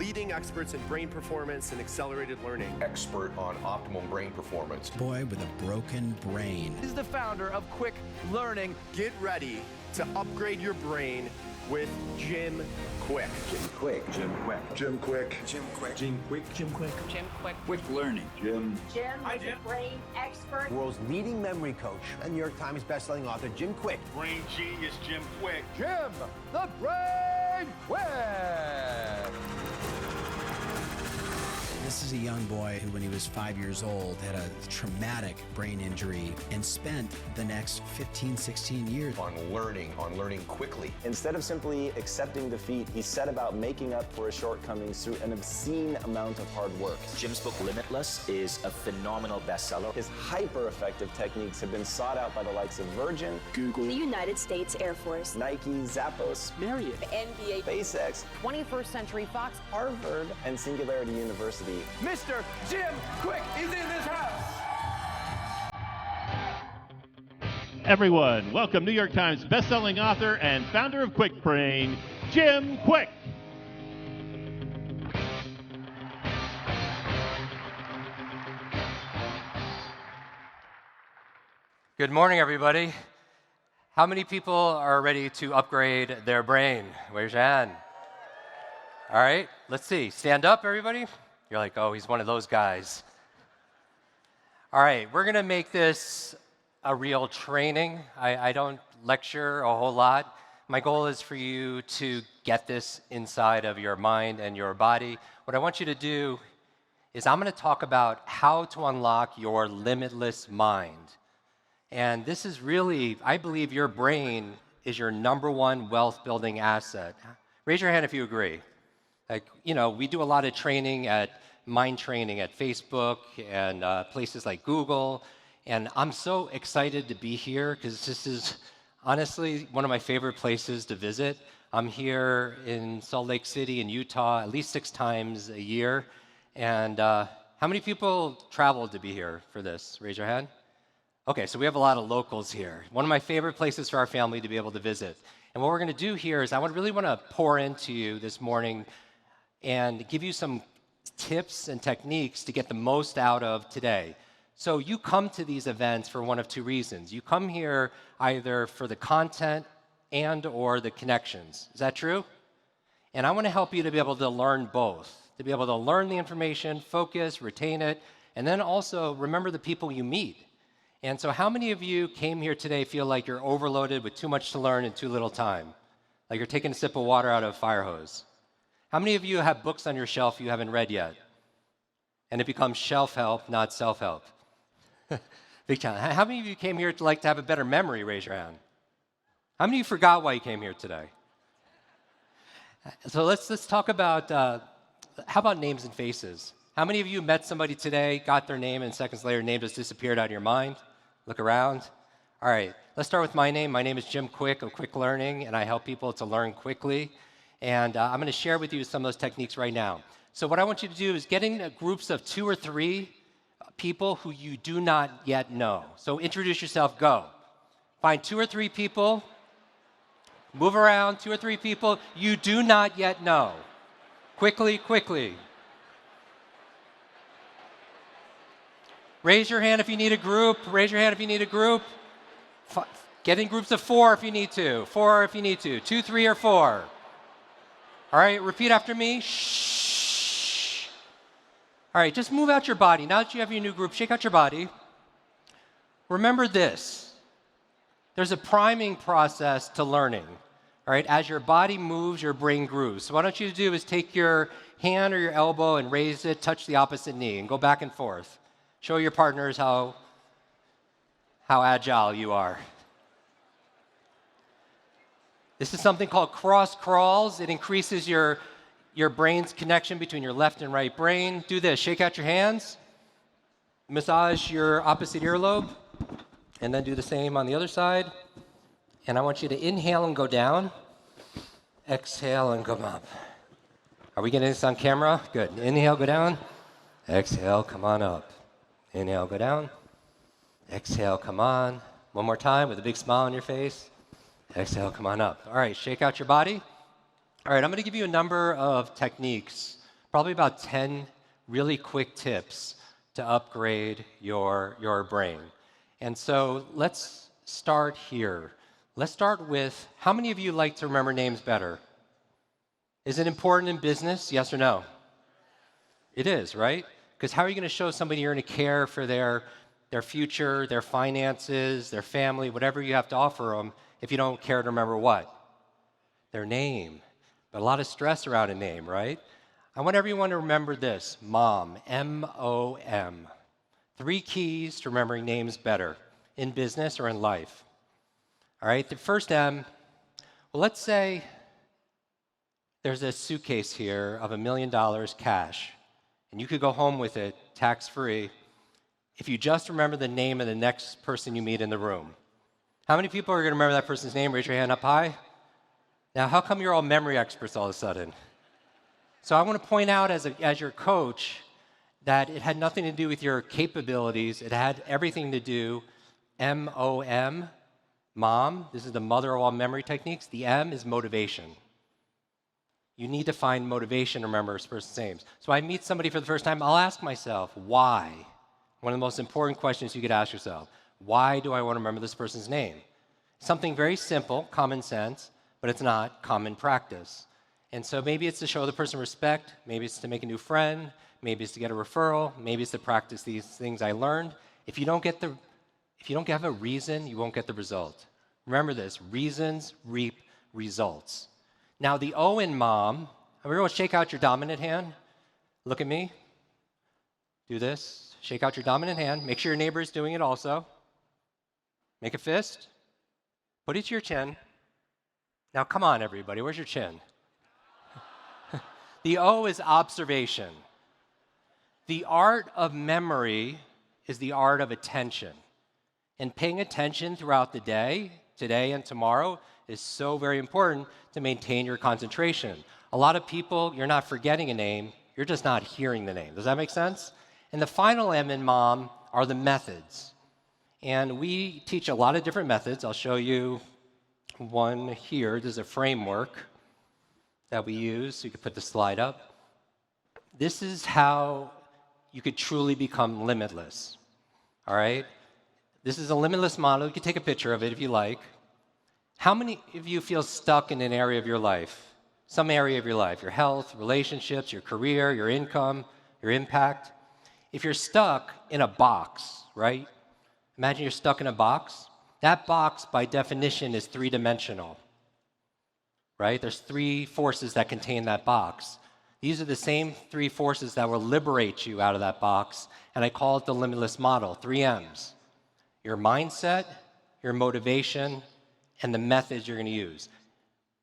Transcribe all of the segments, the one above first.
leading experts in brain performance and accelerated learning. Expert on optimal brain performance. Boy with a broken brain. He's the founder of Kwik Learning. Get ready to upgrade your brain with Jim Kwik. Jim Kwik. Jim Kwik. Jim Kwik. Jim Kwik. Jim Kwik. Jim Kwik. Jim Kwik. Kwik Learning. Jim. Jim is a brain expert. World's leading memory coach and New York Times bestselling author Jim Kwik. Brain genius Jim Kwik. Jim, the Brain Kwik. This is a young boy who, when he was 5 years old, had a traumatic brain injury and spent the next 15, 16 years On learning quickly. Instead of simply accepting defeat, he set about making up for his shortcomings through an obscene amount of hard work. Jim's book, Limitless, is a phenomenal bestseller. His hyper-effective techniques have been sought out by the likes of Virgin, Google, the United States Air Force, Nike, Zappos, Marriott, NBA, SpaceX, 21st Century Fox, Harvard, and Singularity University. Mr. Jim Kwik is in this house. Everyone, welcome New York Times bestselling author and founder of Kwik Brain, Jim Kwik. Good morning, everybody. How many people are ready to upgrade their brain? Raise your hand. All right, let's see. Stand up, everybody. You're like, oh, he's one of those guys. All right, we're going to make this a real training. I don't lecture a whole lot. My goal is for you to get this inside of your mind and your body. What I want you to do is I'm going to talk about how to unlock your limitless mind. And this is really, I believe your brain is your #1 wealth-building asset. Raise your hand if you agree. Like, you know, we do a lot of training mind training at Facebook and places like Google. And I'm so excited to be here because this is honestly one of my favorite places to visit. I'm here in Salt Lake City in Utah at least 6 times a year. And how many people traveled to be here for this? Raise your hand. Okay, so we have a lot of locals here. One of my favorite places for our family to be able to visit. And what we're going to do here is I really want to pour into you this morning and give you some tips and techniques to get the most out of today. So you come to these events for one of 2 reasons. You come here either for the content and or the connections. Is that true? And I want to help you to be able to learn both, to be able to learn the information, focus, retain it, and then also remember the people you meet. And so how many of you came here today feel like you're overloaded with too much to learn in too little time? Like you're taking a sip of water out of a fire hose? How many of you have books on your shelf you haven't read yet? And it becomes shelf help, not self-help. Big challenge. How many of you came here to like to have a better memory? Raise your hand. How many of you forgot why you came here today? So let's talk about, how about names and faces? How many of you met somebody today, got their name, and seconds later, name just disappeared out of your mind? Look around. All right, let's start with my name. My name is Jim Kwik of Kwik Learning, and I help people to learn quickly. And I'm going to share with you some of those techniques right now. So what I want you to do is get in groups of 2 or 3 people who you do not yet know. So introduce yourself, go. Find 2 or 3 people, move around, 2 or 3 people you do not yet know. Quickly, quickly. Raise your hand if you need a group. Raise your hand if you need a group. Get in groups of 4 if you need to. 4 if you need to. 2, 3, or 4. All right, repeat after me. Shh. All right, just move out your body. Now that you have your new group, shake out your body. Remember this. There's a priming process to learning. All right, as your body moves, your brain grooves. So what I want you to do is take your hand or your elbow and raise it, touch the opposite knee, and go back and forth. Show your partners how agile you are. This is something called cross crawls. It increases your brain's connection between your left and right brain. Do this. Shake out your hands. Massage your opposite earlobe. And then do the same on the other side. And I want you to inhale and go down. Exhale and come up. Are we getting this on camera? Good. Inhale, go down. Exhale, come on up. Inhale, go down. Exhale, come on. One more time with a big smile on your face. Exhale, come on up. All right, shake out your body. All right, I'm going to give you a number of techniques probably about 10 really quick tips to upgrade your brain. And so let's start here. Let's start with, how many of you like to remember names better? Is it important in business? Yes or no? It is, right? Because how are you going to show somebody you're going to care for their future, their finances, their family, whatever you have to offer them, if you don't care to remember what? Their name. But a lot of stress around a name, right? I want everyone to remember this, MOM, M-O-M. 3 keys to remembering names better in business or in life. All right, the first M, well, let's say there's a suitcase here of $1 million cash, and you could go home with it tax-free if you just remember the name of the next person you meet in the room. How many people are going to remember that person's name? Raise your hand up high. Now, how come you're all memory experts all of a sudden? So I want to point out as your coach that it had nothing to do with your capabilities. It had everything to do, M-O-M, Mom. This is the mother of all memory techniques. The M is motivation. You need to find motivation to remember a person's names. So I meet somebody for the first time, I'll ask myself, why? One of the most important questions you could ask yourself. Why do I want to remember this person's name? Something very simple, common sense, but it's not common practice. And so maybe it's to show the person respect, maybe it's to make a new friend, maybe it's to get a referral, maybe it's to practice these things I learned. If you don't have a reason, you won't get the result. Remember this, reasons reap results. Now the O in Mom, everyone shake out your dominant hand. Look at me. Do this. Shake out your dominant hand. Make sure your neighbor is doing it also. Make a fist. Put it to your chin. Now come on, everybody. Where's your chin? The O is observation. The art of memory is the art of attention. And paying attention throughout the day, today and tomorrow, is so very important to maintain your concentration. A lot of people, you're not forgetting a name, you're just not hearing the name. Does that make sense? And the final M in Mom are the methods. And we teach a lot of different methods. I'll show you one here. There's a framework that we use. So you can put the slide up. This is how you could truly become limitless. All right? This is a limitless model. You can take a picture of it if you like. How many of you feel stuck in an area of your life? Some area of your life, your health, relationships, your career, your income, your impact. If you're stuck in a box, right? Imagine you're stuck in a box. That box, by definition, is 3-dimensional, right? There's 3 forces that contain that box. These are the same 3 forces that will liberate you out of that box, and I call it the limitless model, 3 M's. Your mindset, your motivation, and the methods you're going to use.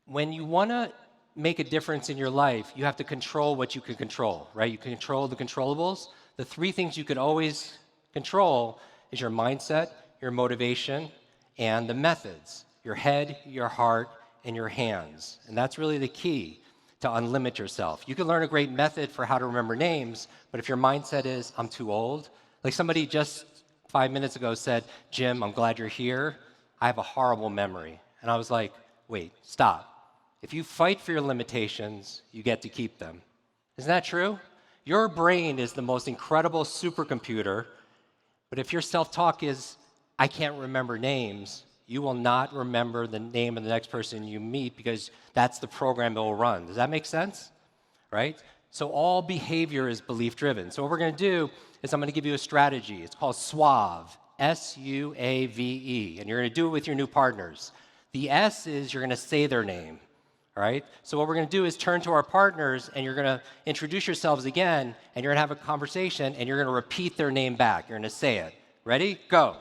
When you want to make a difference in your life, you have to control what you can control, right? You can control the controllables. The 3 things you could always control is your mindset, your motivation, and the methods, your head, your heart, and your hands. And that's really the key to unlimit yourself. You can learn a great method for how to remember names, but if your mindset is, I'm too old, like somebody just 5 minutes ago said, Jim, I'm glad you're here. I have a horrible memory. And I was like, wait, stop. If you fight for your limitations, you get to keep them. Isn't that true? Your brain is the most incredible supercomputer, but if your self-talk is, I can't remember names, you will not remember the name of the next person you meet because that's the program that will run. Does that make sense? Right? So all behavior is belief-driven. So what we're going to do is I'm going to give you a strategy. It's called SUAVE, S-U-A-V-E, and you're going to do it with your new partners. The S is you're going to say their name. All right? So what we're going to do is turn to our partners, and you're going to introduce yourselves again, and you're going to have a conversation, and you're going to repeat their name back. You're going to say it. Ready? Go.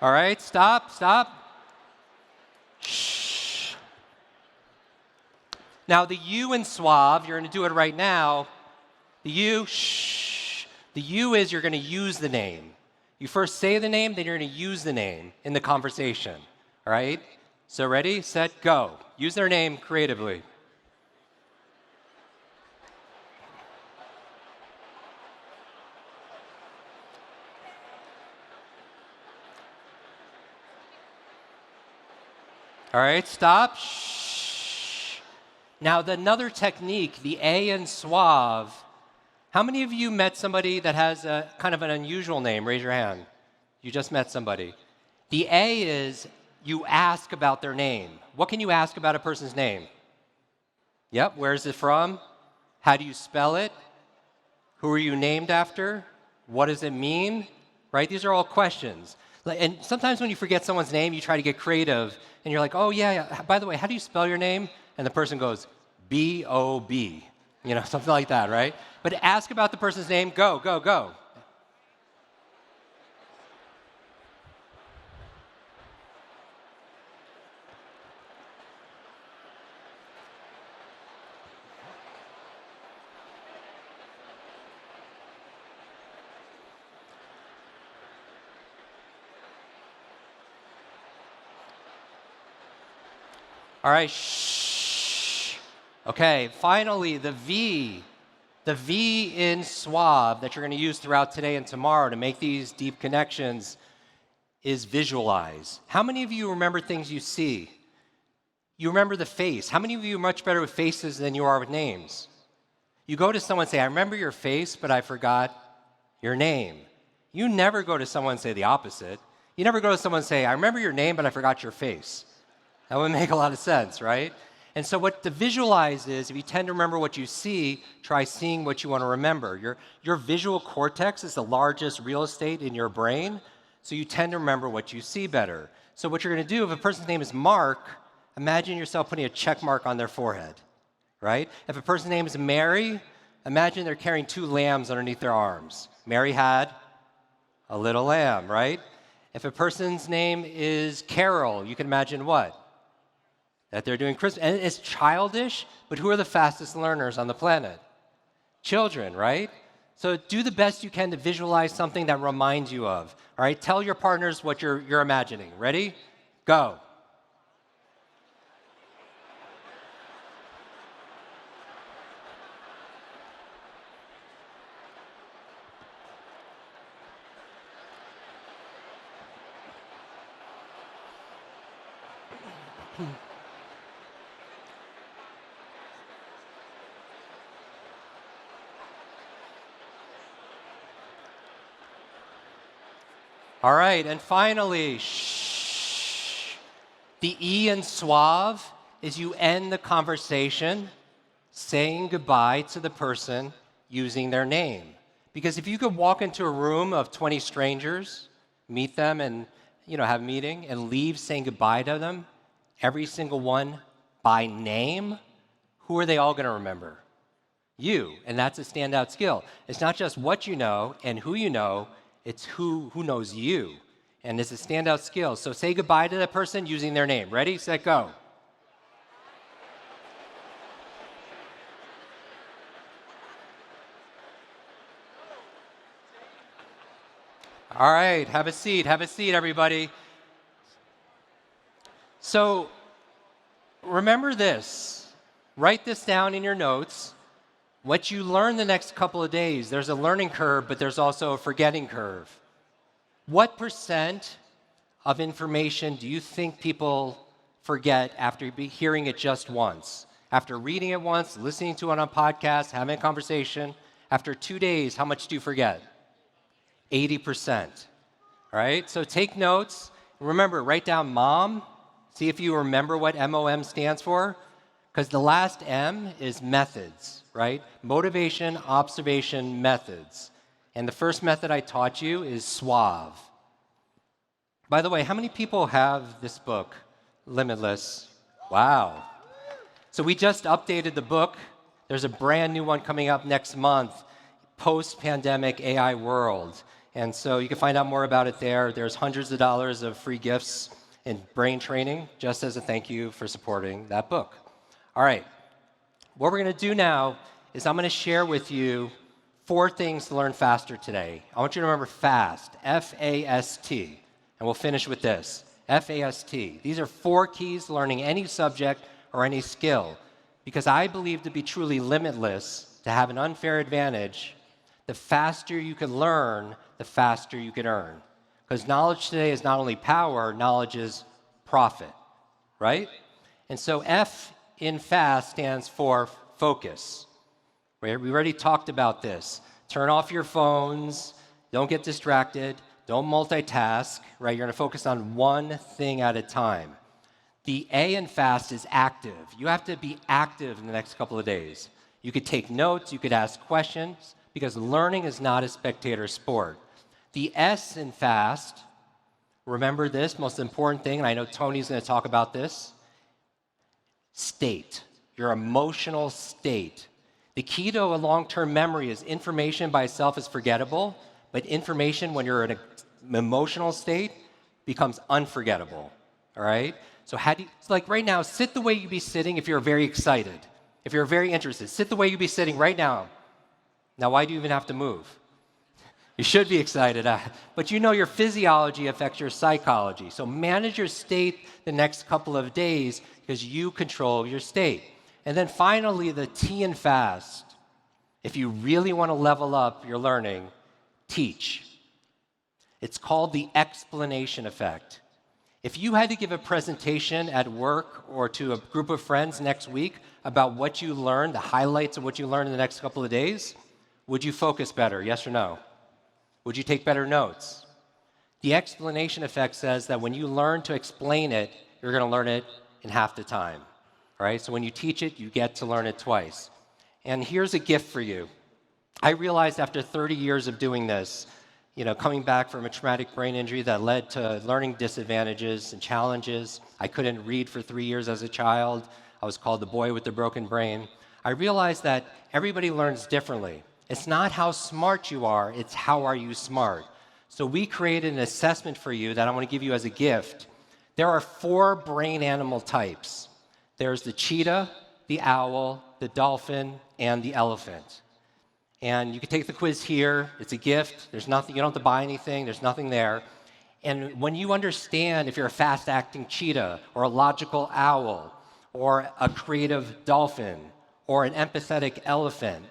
All right, stop. Shh. Now, the U in SUAVE, you're going to do it right now. The U, shh. The U is you're going to use the name. You first say the name, then you're going to use the name in the conversation. All right? So ready, set, go. Use their name creatively. All right, stop. Shh. Now, another technique, the A in suave. How many of you met somebody that has a kind of an unusual name? Raise your hand. You just met somebody. The A is you ask about their name. What can you ask about a person's name? Yep, where's it from? How do you spell it? Who are you named after? What does it mean? Right? These are all questions. And sometimes when you forget someone's name, you try to get creative, and you're like, oh, yeah, by the way, how do you spell your name? And the person goes, B-O-B, something like that, right? But ask about the person's name, go, go, go. All right, shh. Okay, finally, the V in suave that you're going to use throughout today and tomorrow to make these deep connections is visualize. How many of you remember things you see? You remember the face. How many of you are much better with faces than you are with names? You go to someone and say, I remember your face, but I forgot your name. You never go to someone and say the opposite. You never go to someone and say, I remember your name, but I forgot your face. That would make a lot of sense, right? And so what the visualize is, if you tend to remember what you see, try seeing what you want to remember. Your visual cortex is the largest real estate in your brain, so you tend to remember what you see better. So what you're going to do, if a person's name is Mark, imagine yourself putting a check mark on their forehead, right? If a person's name is Mary, imagine they're carrying 2 lambs underneath their arms. Mary had a little lamb, right? If a person's name is Carol, you can imagine what? That they're doing Christmas. And it's childish, but who are the fastest learners on the planet? Children, right? So do the best you can to visualize something that reminds you of. All right, tell your partners what you're imagining. Ready? Go. All right, and finally, shh. The E in suave is you end the conversation saying goodbye to the person using their name. Because if you could walk into a room of 20 strangers, meet them and have a meeting and leave saying goodbye to them, every single one by name, who are they all going to remember? You, and that's a standout skill. It's not just what you know and who you know, it's who knows you. And it's a standout skill. So say goodbye to that person using their name. Ready, set, go. All right, have a seat, everybody. So remember this. Write this down in your notes. What you learn the next couple of days, there's a learning curve, but there's also a forgetting curve. What % of information do you think people forget after hearing it just once? After reading it once, listening to it on a podcast, having a conversation, after 2 days, how much do you forget? 80%. All right, so take notes. Remember, write down MOM. See if you remember what MOM stands for. Because the last M is methods, right? Motivation, observation, methods. And the first method I taught you is suave. By the way, how many people have this book, Limitless? Wow. So we just updated the book. There's a brand new one coming up next month, Post-Pandemic AI World. And so you can find out more about it there. There's hundreds of dollars of free gifts and brain training, just as a thank you for supporting that book. All right, what we're going to do now is I'm going to share with you 4 things to learn faster today. I want you to remember FAST, F-A-S-T, and we'll finish with this, F-A-S-T. These are 4 keys to learning any subject or any skill, because I believe to be truly limitless, to have an unfair advantage, the faster you can learn, the faster you can earn. Because knowledge today is not only power, knowledge is profit. right? And so F in FAST stands for focus. Right? We already talked about this. Turn off your phones, don't get distracted, don't multitask, right? You're gonna focus on one thing at a time. The A in FAST is active. You have to be active in the next couple of days. You could take notes, you could ask questions, because learning is not a spectator sport. The S in FAST, remember this, most important thing, and I know Tony's gonna talk about this, state, your emotional state. The key to a long-term memory is information by itself is forgettable, but information when you're in an emotional state becomes unforgettable, all right? So so like right now, sit the way you'd be sitting if you're very excited, if you're very interested. Sit the way you'd be sitting right now. Now, why do you even have to move? You should be excited, but you know your physiology affects your psychology. So manage your state the next couple of days because you control your state. And then finally, the T in FAST. If you really want to level up your learning, teach. It's called the explanation effect. If you had to give a presentation at work or to a group of friends next week about what you learned, the highlights of what you learned in the next couple of days, would you focus better, yes or no? Would you take better notes? The explanation effect says that when you learn to explain it, you're going to learn it in half the time. All right? So when you teach it, you get to learn it twice. And here's a gift for you. I realized after 30 years of doing this, coming back from a traumatic brain injury that led to learning disadvantages and challenges. I couldn't read for 3 years as a child. I was called the boy with the broken brain. I realized that everybody learns differently. It's not how smart you are, it's how are you smart. So we created an assessment for you that I want to give you as a gift. There are 4 brain animal types. There's the cheetah, the owl, the dolphin, and the elephant. And you can take the quiz here. It's a gift. There's nothing, you don't have to buy anything. There's nothing there. And when you understand if you're a fast-acting cheetah or a logical owl or a creative dolphin or an empathetic elephant,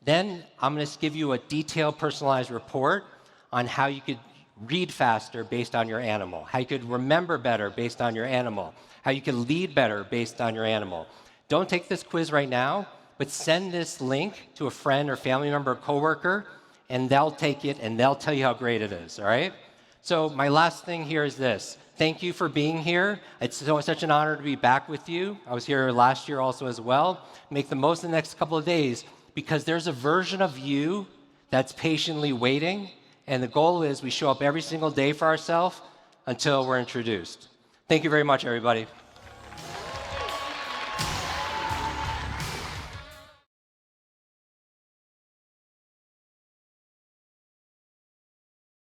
then I'm going to give you a detailed, personalized report on how you could read faster based on your animal, how you could remember better based on your animal, how you could lead better based on your animal. Don't take this quiz right now, but send this link to a friend or family member or coworker, and they'll take it and they'll tell you how great it is, all right? So my last thing here is this. Thank you for being here. It's such an honor to be back with you. I was here last year also as well. Make the most of the next couple of days because there's a version of you that's patiently waiting, and the goal is we show up every single day for ourselves until we're introduced. Thank you very much, everybody.